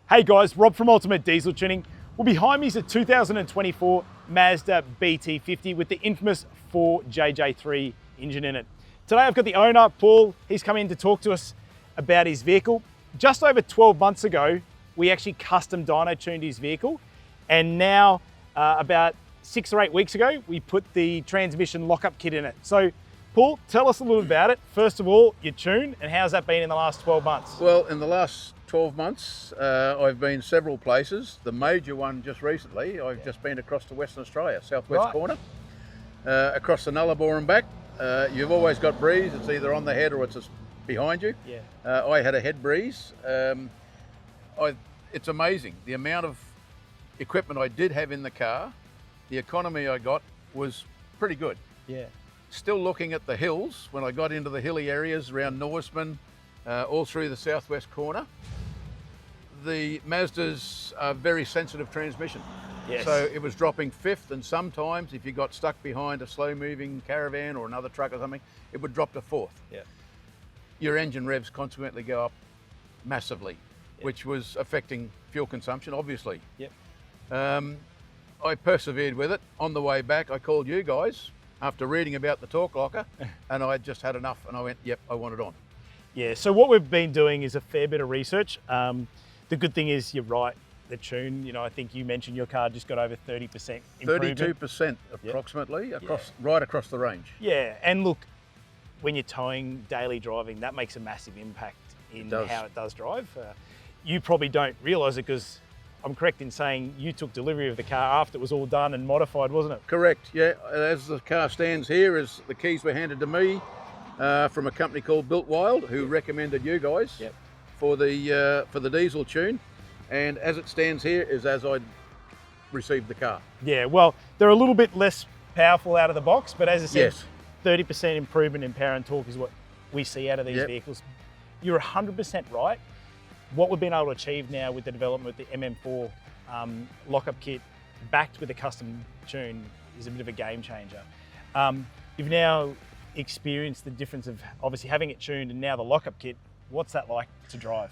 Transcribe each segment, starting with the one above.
Hey guys, Rob from Ultimate Diesel Tuning. Well, behind me is a 2024 Mazda BT-50 with the infamous 4JJ3 engine in it. Today I've got the owner, Paul. He's come in to talk to us about his vehicle. Just over 12 months ago, we actually custom dyno tuned his vehicle. And now, about 6 or 8 weeks ago, we put the transmission lockup kit in it. So, Paul, tell us a little about it. First of all, your tune, and how's that been in the last 12 months? Well, in the last 12 months, I've been several places. The major one just recently, I've just been across to Western Australia, southwest corner, across the MELBOURNE back. You've always got breeze. It's either on the head or it's just behind you. Yeah. I had a head breeze. It's amazing the amount of equipment I did have in the car. The economy I got was pretty good. Yeah. Still looking at the hills when I got into the hilly areas around Norseman, all through the southwest corner. The Mazdas are very sensitive transmission. Yes. So it was dropping fifth, and sometimes if you got stuck behind a slow moving caravan or another truck or something, it would drop to fourth. Yeah. Your engine revs consequently go up massively, which was affecting fuel consumption, obviously. Yep. I persevered with it. On the way back, I called you guys after reading about the torque locker, and I just had enough, and I went, yep, I want it on. Yeah, so what we've been doing is a fair bit of research. The good thing is, you're right, the tune, you know, I think you mentioned your car just got over 30% improvement. 32% approximately, right across the range. Yeah, and look, when you're towing daily driving, that makes a massive impact in how it does drive. You probably don't realise it because I'm correct in saying you took delivery of the car after it was all done and modified, wasn't it? Correct, yeah. As the car stands here, as the keys were handed to me from a company called Built Wild, who recommended you guys for the diesel tune. And as it stands here is as I'd received the car. Yeah, well, they're a little bit less powerful out of the box, but as I said, Yes. 30% improvement in power and torque is what we see out of these vehicles. You're 100% right. What we've been able to achieve now with the development of the MM4 lockup kit backed with a custom tune is a bit of a game changer. You've now experienced the difference of obviously having it tuned and now the lockup kit. What's that like to drive?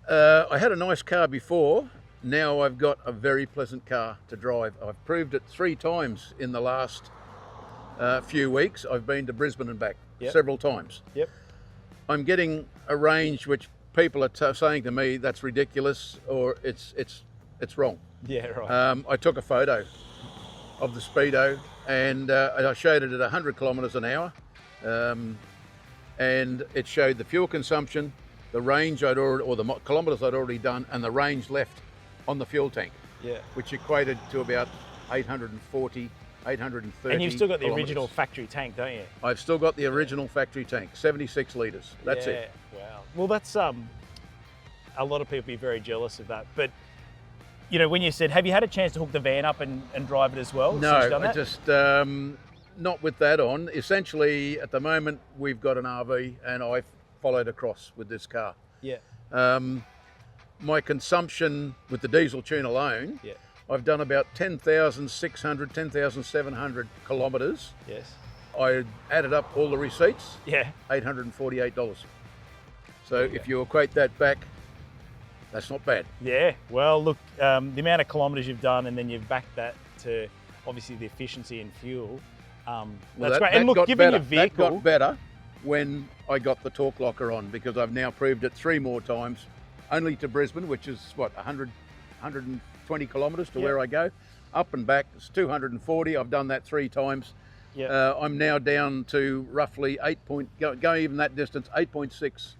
I had a nice car before. Now I've got a very pleasant car to drive. I've proved it 3 times in the last few weeks. I've been to Brisbane and back several times. Yep. I'm getting a range which people are saying to me that's ridiculous or it's wrong. Yeah, right. I took a photo of the speedo and I showed it at 100 kilometres an hour, and it showed the fuel consumption, the range I'd already, or the kilometres I'd already done, and the range left on the fuel tank, which equated to about 840, 830. And you've still got the kilometres. original factory tank, don't you? I've still got the original factory tank, 76 litres. That's it. Wow. Well, that's a lot of people be very jealous of that. But you know, when you said, have you had a chance to hook the van up and drive it as well? No, since you've done that? I just not with that on. Essentially, at the moment, we've got an RV, and I've followed across with this car. Yeah. My consumption with the diesel tune alone, I've done about 10,600, 10,700 kilometres. Yes. I added up all the receipts. Yeah. $848. So if you equate that back, that's not bad. Yeah. Well, look, the amount of kilometres you've done, and then you've backed that to obviously the efficiency in fuel. That's great. And look, given your vehicle, that got better when I got the torque locker on, because I've now proved it 3 more times, only to Brisbane, which is what, 120 kilometres to where I go. Up and back, it's 240. I've done that 3 times. Yeah. I'm now down to roughly go even that distance, 8.6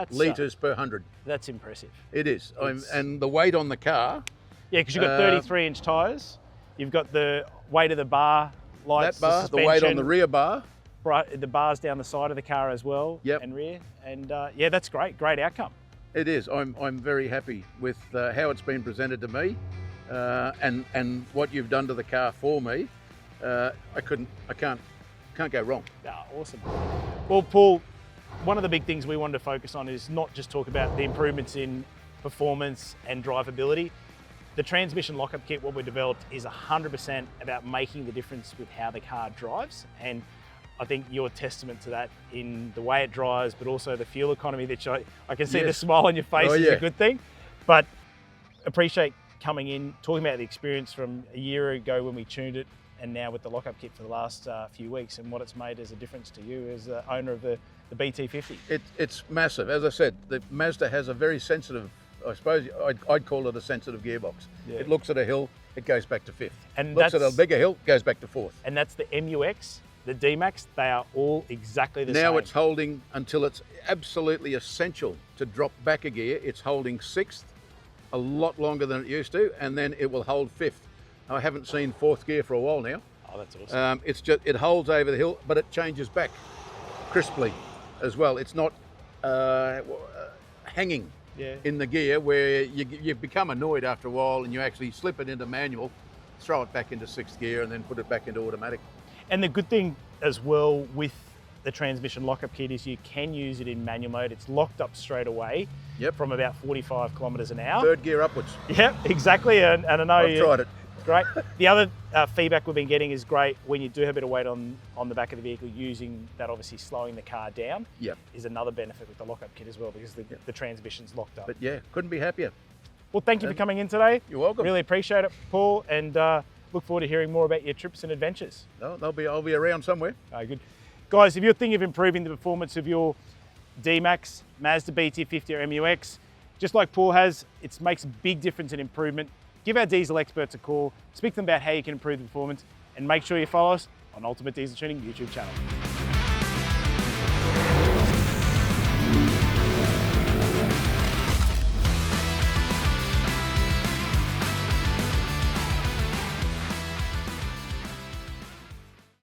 litres per 100. That's impressive. It is. And the weight on the car. Yeah, because you've got 33-inch tyres. You've got the weight of the bar, lights, that bar, the weight on the rear bar. The bars down the side of the car as well, and rear. And yeah, that's great. Great outcome. It is. I'm very happy with how it's been presented to me, and what you've done to the car for me. I can't go wrong. Awesome. Well, Paul, one of the big things we wanted to focus on is not just talk about the improvements in performance and drivability. The transmission lockup kit, what we developed, is 100% about making the difference with how the car drives. And I think you're testament to that in the way it drives, but also the fuel economy that I can see the smile on your face is a good thing. But appreciate coming in, talking about the experience from a year ago when we tuned it, and now with the Lockup kit for the last few weeks, and what it's made as a difference to you as the owner of the BT-50. It's massive. As I said, the Mazda has a very sensitive, I suppose I'd call it a sensitive gearbox. Yeah. It looks at a hill, it goes back to fifth. And looks at a bigger hill, goes back to fourth. And that's the MUX, the D-Max, they are all exactly the same. Now it's holding until it's absolutely essential to drop back a gear. It's holding sixth a lot longer than it used to, and then it will hold fifth. I haven't seen fourth gear for a while now. Oh, that's awesome. It's just, it holds over the hill, but it changes back crisply as well. It's not hanging in the gear where you become annoyed after a while and you actually slip it into manual, throw it back into sixth gear and then put it back into automatic. And the good thing as well with the transmission lockup kit is you can use it in manual mode. It's locked up straight away from about 45 kilometers an hour. Third gear upwards. Yep, exactly. And I know I've tried it. Great. The other feedback we've been getting is great when you do have a bit of weight on the back of the vehicle, using that, obviously slowing the car down is another benefit with the lockup kit as well, because the transmission's locked up. But yeah, couldn't be happier. Well, thank you for coming in today. You're welcome. Really appreciate it, Paul, and look forward to hearing more about your trips and adventures. No, I'll be around somewhere. Good. Guys, if you're thinking of improving the performance of your D-Max, Mazda BT-50 or MUX, just like Paul has, it makes a big difference in improvement. Give our diesel experts a call, speak to them about how you can improve the performance, and make sure you follow us on Ultimate Diesel Tuning YouTube channel.